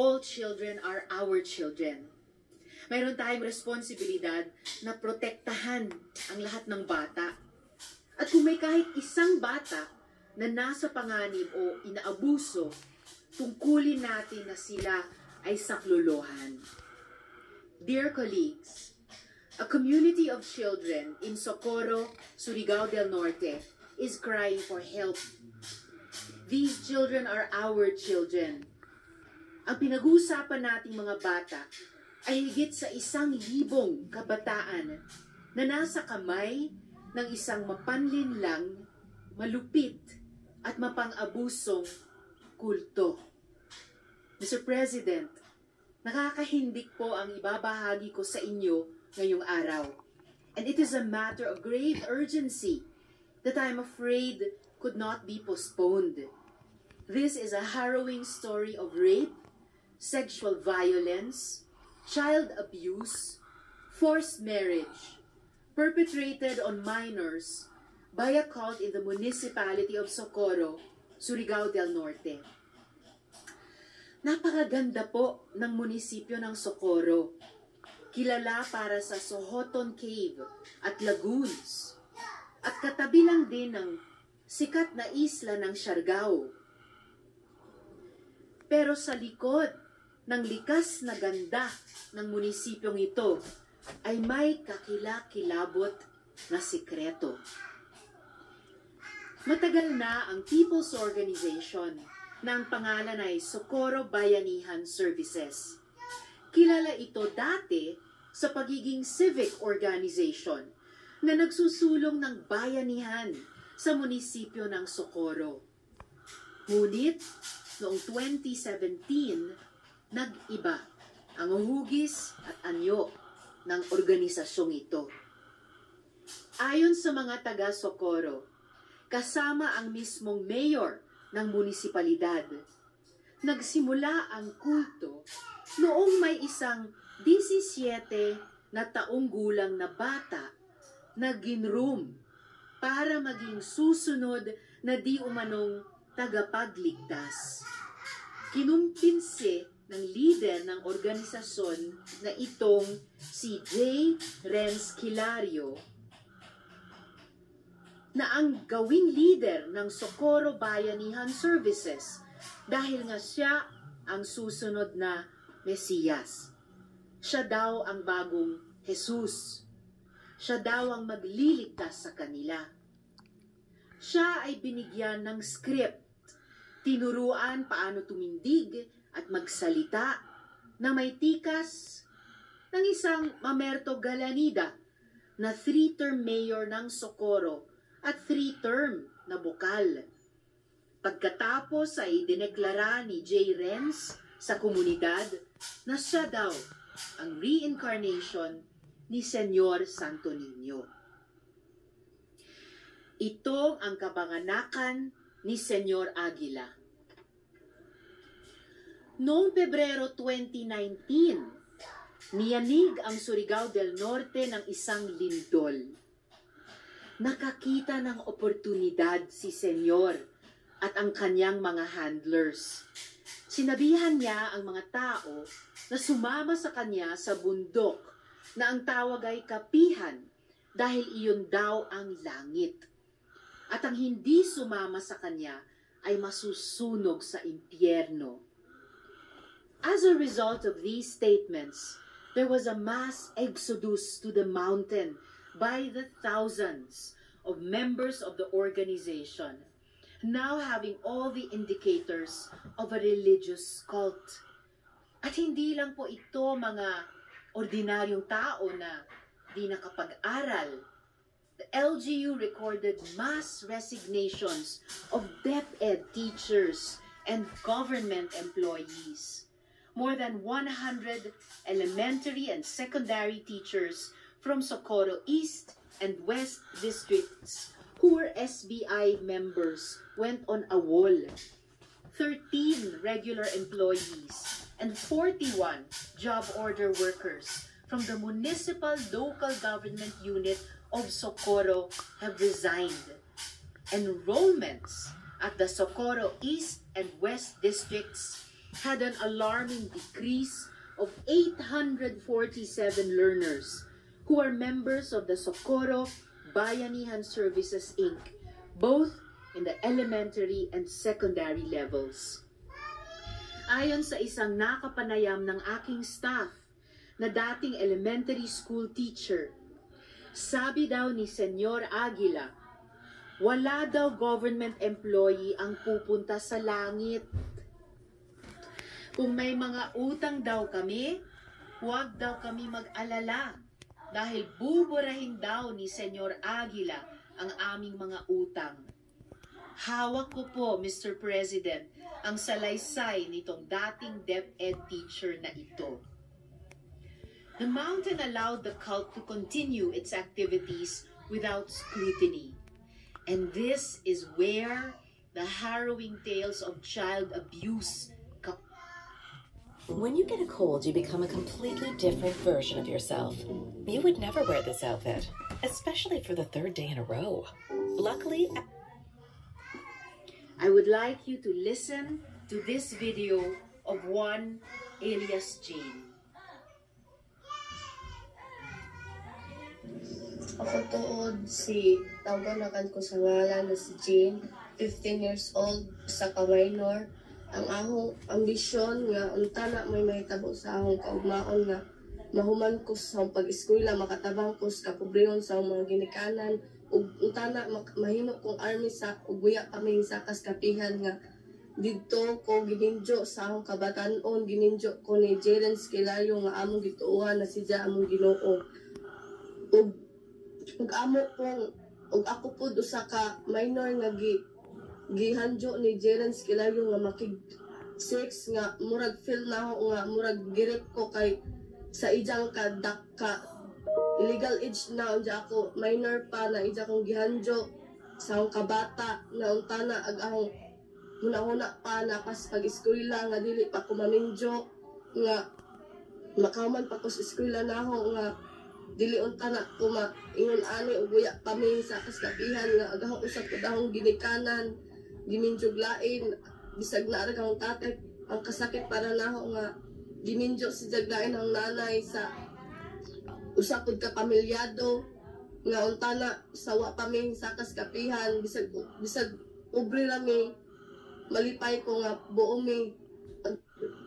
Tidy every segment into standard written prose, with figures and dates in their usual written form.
All children are our children. Mayroon tayong responsibilidad na protektahan ang lahat ng bata. At kung may kahit isang bata na nasa panganib o inaabuso, tungkulin natin na sila ay saklolohan. Dear colleagues, a community of children in Socorro, Surigao del Norte is crying for help. These children are our children. Ang pinag-uusapan nating mga bata ay higit sa 1,000 kabataan na nasa kamay ng isang mapanlinlang, malupit at mapang-abusong kulto. Mr. President, nakakahindik po ang ibabahagi ko sa inyo ngayong araw. And it is a matter of grave urgency that I am afraid could not be postponed. This is a harrowing story of rape, sexual violence, child abuse, forced marriage, perpetrated on minors by a cult in the municipality of Socorro, Surigao del Norte. Napakaganda po ng munisipyo ng Socorro, kilala para sa Sohoton Cave at lagoons, at katabi lang din ng sikat na isla ng Siargao. Pero sa likod ng likas na ganda ng munisipyong ito ay may kakilakilabot na sikreto. Matagal na ang People's Organization na ang pangalan ay Socorro Bayanihan Services. Kilala ito dati sa pagiging civic organization na nagsusulong ng bayanihan sa munisipyo ng Socorro. Ngunit noong 2017, nag-iba ang hugis at anyo ng organisasyong ito. Ayon sa mga taga-Socorro, kasama ang mismong mayor ng munisipalidad, nagsimula ang kulto noong may isang 17 na taong gulang na bata na ginroom para maging susunod na di umanong tagapagligtas. Kinumpinsi ng leader ng organisasyon na itong si J. Renz Kilario na ang gawing leader ng Socorro Bayanihan Services dahil nga siya ang susunod na Mesiyas. Siya daw ang bagong Jesus. Siya daw ang magliligtas sa kanila. Siya ay binigyan ng script, tinuruan paano tumindig at magsalita na may tikas ng isang Mamerto Galanida na 3-term mayor ng Socorro at 3-term na bukal. Pagkatapos ay dineklara ni J. Renz sa komunidad na siya daw ang reincarnation ni Senyor Santo Niño. Ito ang kapanganakan ni Senyor Aguila. Noong Pebrero 2019, niyanig ang Surigao del Norte ng isang lindol. Nakakita ng oportunidad si Senyor at ang kanyang mga handlers. Sinabihan niya ang mga tao na sumama sa kanya sa bundok na ang tawag ay Kapihan dahil iyon daw ang langit. At ang hindi sumama sa kanya ay masusunog sa impyerno. As a result of these statements, there was a mass exodus to the mountain by the thousands of members of the organization, now having all the indicators of a religious cult. At hindi lang po ito mga ordinaryong tao na di nakapag-aral. The LGU recorded mass resignations of DepEd teachers and government employees. More than 100 elementary and secondary teachers from Socorro East and West districts who were SBI members went on a wall. 13 regular employees and 41 job order workers from the municipal local government unit of Socorro have resigned. Enrollments at the Socorro East and West districts had an alarming decrease of 847 learners who are members of the Socorro Bayanihan Services Inc., both in the elementary and secondary levels. Ayon sa isang nakapanayam ng aking staff na dating elementary school teacher, sabi daw ni Senyor Aguila, wala daw government employee ang pupunta sa langit. Kung may mga utang daw kami, huwag daw kami mag-alala dahil buburahin daw ni Senyor Aguila ang aming mga utang. Hawak ko po, Mr. President, ang salaysay nitong dating DepEd teacher na ito. The mountain allowed the cult to continue its activities without scrutiny. And this is where the harrowing tales of child abuse come. When you get a cold, you become a completely different version of yourself. You would never wear this outfit, especially for the third day in a row. Luckily, I would like you to listen to this video of one alias Jane. Ako tuod si tawaganan ko sa ngalan na si Jane, 15 years old, sa ka-minor. Ang ahong ambisyon nga unta na may mahitabo sa ahong kaugmaon nga mahuman ko sa pag-eskwela, makatabang ko sa kapobrehon sa mga ginikanan, ug unta na mahimo kong army sa uguya kami sa kaskapihan nga didto ko gininjo sa akong kabatanon, gininjo ko ni Jeren Skilayo nga among gituuhan na siya among Ginoo. Ug amo kong ug ako pud usa ka minor nga gihanjo ni Jeren Skilayo nga makig 6 nga murag feel na ako nga murag girip ko kay sa ijang ka illegal age na unja ako minor pa na ija kong gihanjo sa akong kabata na unta na ag akong una-una pa na pas pag-eskwela nga dili pa ko maminjo nga makaman pa ko sa eskwela na ako nga dili unta na ko ingon ani uguya kami sa kaskapihan nga agahon usab ko dahong ginikanan giminjog lain bisag na ra kang tatay ang kasakit para nako nga giminjo si jaglain ang nanay sa usa pud ka pamilyado nga unta na sawa kami sa kaskapihan bisag pobre rami malipay ko nga buo mi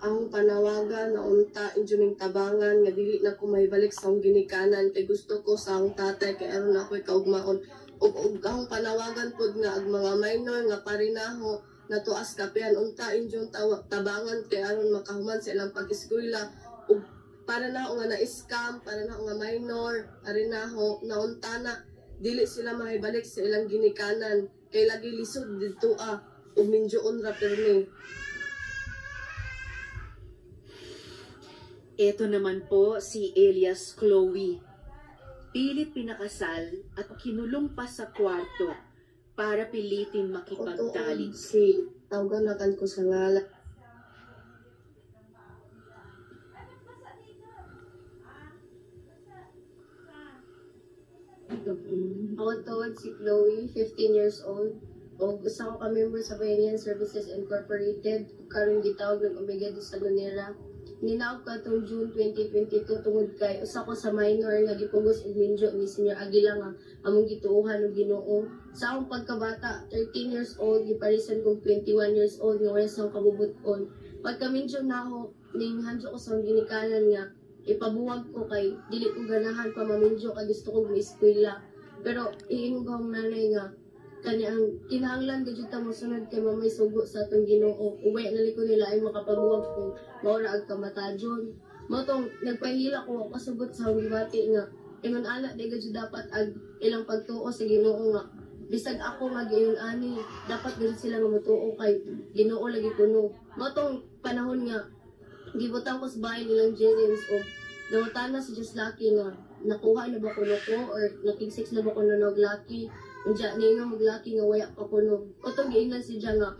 ang panawagan na unta injuming tabangan nga dili na ko mahibalik sa akong ginikanan kay gusto ko sa akong tatay kay aron ako'y kaugmaon ug akong panawagan pod nga ag mga minor nga parinaho na tuas kapihan unta injung tabangan kay aron makahuman sa ilang pag-eskwela ug para na ako nga na-scam, para na ako nga minor, para na ako na unta na dili sila mahibalik sa ilang ginikanan kay lagi lisod dito ug minjoon ra permi. Ito naman po si Elias Chloe. Pilit pinakasal at kinulong pa sa kwarto para pilitin makipagtalik. Si tawaganan ko sa ngalan. Ako tuod si Chloe, 15 years old. O gusto ko ka-member sa Bayanihan Services Incorporated. Karon gitawag ng Omega de Salonera. Ninaog ka itong June 2022 tungod kay usa ko sa minor nga gipugos og minjo ni Senior Aguila nga among gituohan og Ginoo. Sa akong pagkabata, 13 years old, giparisan kong 21 years old nga wala sa kabubuton. Pagka-minjo na ako, ninghanjo ko sa ginikanan nga ipabuwag ko kay dili ko ganahan pa maminjo kay gusto ko mag-eskwela. Pero iingog akong nanay nga kaniang kinahanglan gid ta mo sunod kay mamay sugo sa atong Ginoo. Uwi na liko nila ay makapabuwag kung maura ag kamatajon. Mo tong nagpahila ko kasubot sa akong gibati nga ingon ana di gid dapat ag ilang pagtuo sa Ginoo nga bisag ako nga giyon ani dapat gid sila nga motuo kay Ginoo lagi kuno. Mo tong panahon nga gibutang ko sa bahay nilang James o dawatana si Just Lucky nga nakuha na ba kuno ko or nakig-6 na ba kuno nog Lucky unja ni nga mag-Lucky nga waya pa kuno otong giingnan si Jan nga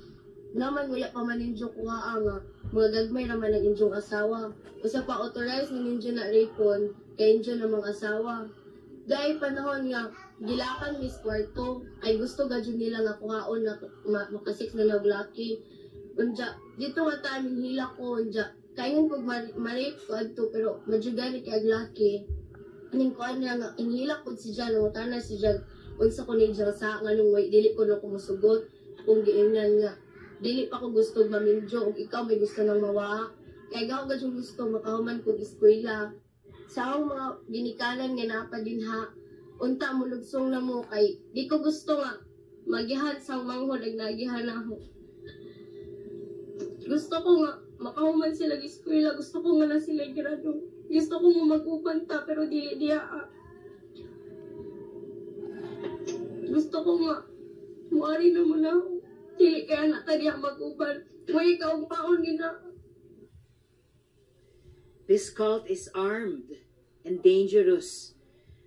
naman waya pa man ninjo kuha nga mga gagmay naman ang injong asawa usa pa authorized ni ninjo na rapon kay injo na mga asawa dahil panahon nga gilakan mis kwarto ay gusto gadyo nila nga kuhaon na maka-6 na nog Lucky unja dito nga tayo hila ko dya. Kaingon pag malip ko adto pero madjugani kay aglaki. Aning ko nga inhila ko si Jan mo tanan si Jan. Unsa ko ni Jan sa nganong way dili ko na ko musugot kung giingnan nga. Dili pa ko gusto mamindyo ug ikaw may gusto nang mawa. Kay gaw gud gusto makahuman ko eskwela. Sa akong mga ginikanan nga napadinha unta mo lugsong na mo kay di ko gusto nga magihan sang manghod ag nagihan ako. Gusto ko nga makahuman sila eskwela, gusto ko nga na sila grado. Gusto ko nga mag-upanta pero dili diya. Gusto ko nga muari na mo na ako. Dili kaya na tadiya mag-upan. May ikaw paon gina. This cult is armed and dangerous.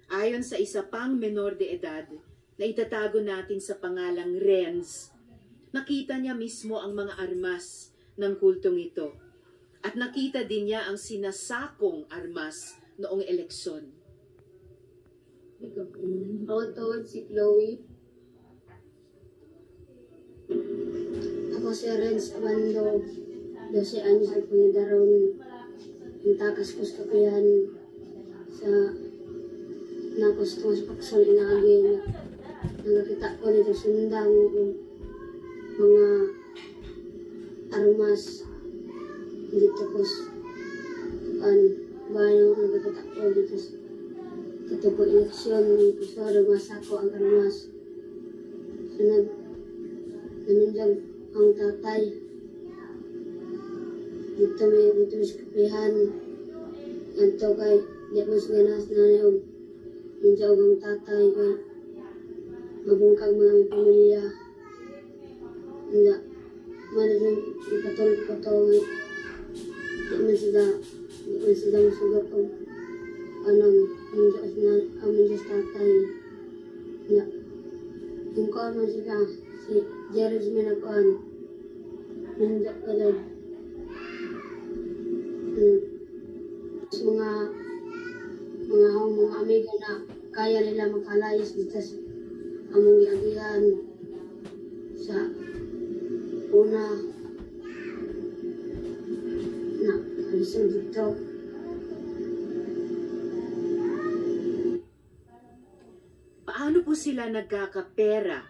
Ayon sa isa pang menor de edad na itatago natin sa pangalang Renz, nakita niya mismo ang mga armas ng kultong ito. At nakita din niya ang sinasakong armas noong eleksyon. Tawad si Chloe. Ako si Renz Abando. 12 anyos ay punidaron. Yung takas-kus kapihan sa nakustong sa paksol inaagi na nagkita ko nito sundang mga armas dito ko bayan ko nagkita ko dito katupo eleksyon gusto rumasa ko ang armas so namindag ang tatay dito may kapihan ito kay di mas ganas na niyo hindi ang tatay kay mabungkag mga pamilya hindi mana yung katulog-katulog di man sila masugat o anong ang Diyos tatay hindi yung kuhan mo sila si Jared Minakuan hindi ka lang mga amigo na kaya nila makalayas dito sa among iagihan sa una na alisod dito. Paano po sila nagkakapera?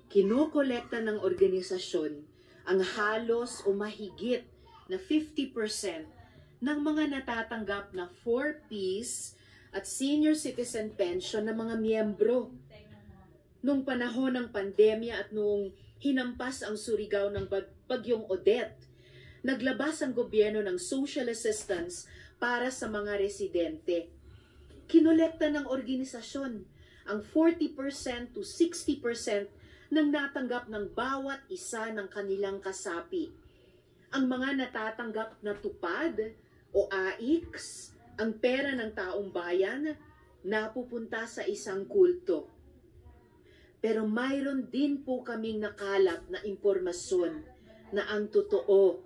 Kinokolekta ng organisasyon ang halos o mahigit na 50% ng mga natatanggap na 4Ps at senior citizen pension ng mga miyembro. Nung panahon ng pandemya at noong hinampas ang Surigao ng bagyong Odette, naglabas ang gobyerno ng social assistance para sa mga residente. Kinolekta ng organisasyon ang 40% to 60% ng natanggap ng bawat isa ng kanilang kasapi. Ang mga natatanggap na tupad o AIX, ang pera ng taong bayan, napupunta sa isang kulto. Pero mayroon din po kaming nakalap na impormasyon na ang totoo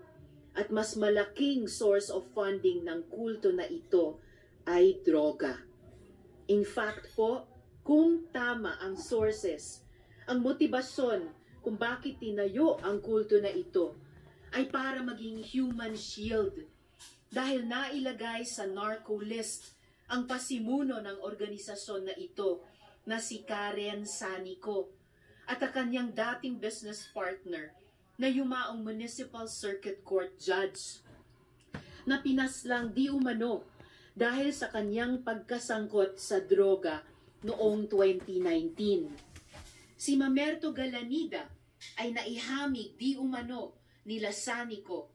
at mas malaking source of funding ng kulto na ito ay droga. In fact po, kung tama ang sources, ang motibasyon kung bakit tinayo ang kulto na ito ay para maging human shield dahil nailagay sa narco list ang pasimuno ng organisasyon na ito na si Karen Sanico at ang kanyang dating business partner na yumaong Municipal Circuit Court Judge na pinaslang di umano dahil sa kanyang pagkasangkot sa droga noong 2019. Si Mamerto Galanida ay naihamig di umano nila Sanico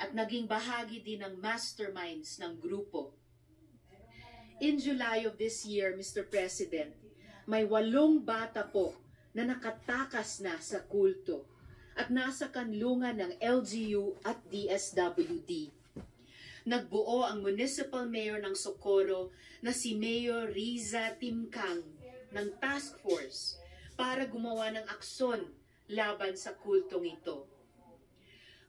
at naging bahagi din ng masterminds ng grupo. In July of this year, Mr. President, may 8 bata po na nakatakas na sa kulto at nasa kanlungan ng LGU at DSWD. Nagbuo ang Municipal Mayor ng Socorro na si Mayor Riza Timkang ng task force para gumawa ng aksyon laban sa kultong ito.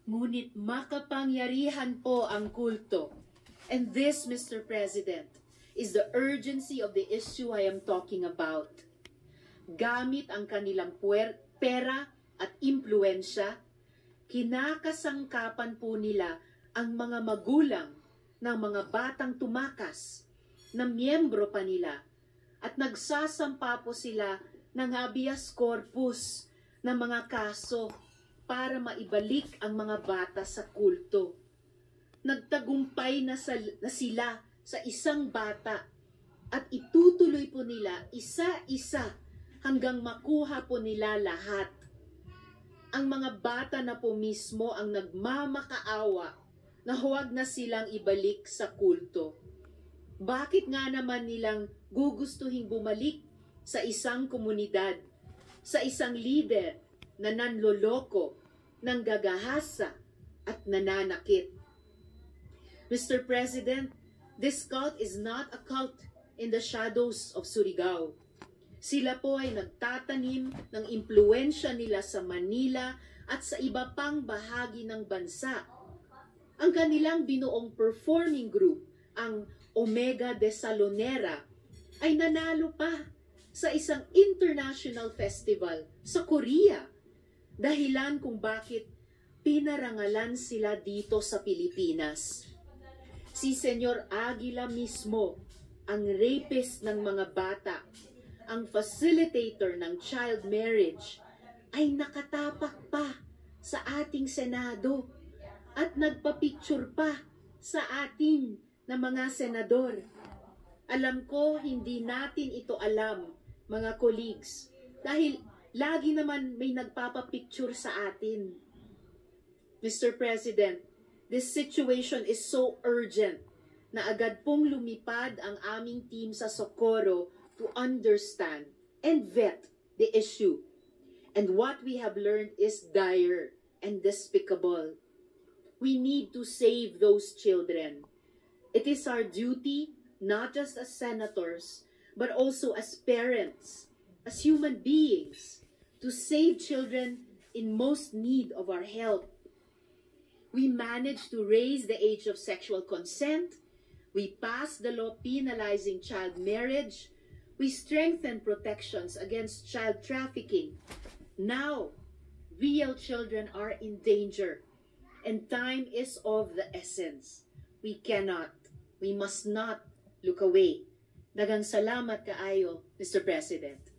Ngunit makapangyarihan po ang kulto. And this, Mr. President, is the urgency of the issue I am talking about. Gamit ang kanilang pera at impluensya, kinakasangkapan po nila ang mga magulang ng mga batang tumakas na miyembro pa nila at nagsasampa po sila ng habeas corpus ng mga kaso para maibalik ang mga bata sa kulto. Nagtagumpay na sila sa isang bata at itutuloy po nila isa-isa hanggang makuha po nila lahat. Ang mga bata na po mismo ang nagmamakaawa na huwag na silang ibalik sa kulto. Bakit nga naman nilang gugustuhin bumalik sa isang komunidad, sa isang leader na nanloloko, nanggagahasa at nananakit? Mr. President, this cult is not a cult in the shadows of Surigao. Sila po ay nagtatanim ng impluensya nila sa Manila at sa iba pang bahagi ng bansa. Ang kanilang binuong performing group, ang Omega de Salonera, ay nanalo pa sa isang international festival sa Korea. Dahilan kung bakit pinarangalan sila dito sa Pilipinas. Si Senyor Aguila mismo, ang rapist ng mga bata, ang facilitator ng child marriage, ay nakatapak pa sa ating Senado at nagpa-picture pa sa atin na mga senador. Alam ko hindi natin ito alam, mga colleagues, dahil lagi naman may nagpapa-picture sa atin. Mr. President, this situation is so urgent na agad pong lumipad ang aming team sa Socorro to understand and vet the issue. And what we have learned is dire and despicable. We need to save those children. It is our duty, not just as senators, but also as parents, as human beings, to save children in most need of our help. We managed to raise the age of sexual consent. We passed the law penalizing child marriage. We strengthened protections against child trafficking. Now, real children are in danger, and time is of the essence. We must not look away. Daghang salamat kaayo, Mr. President.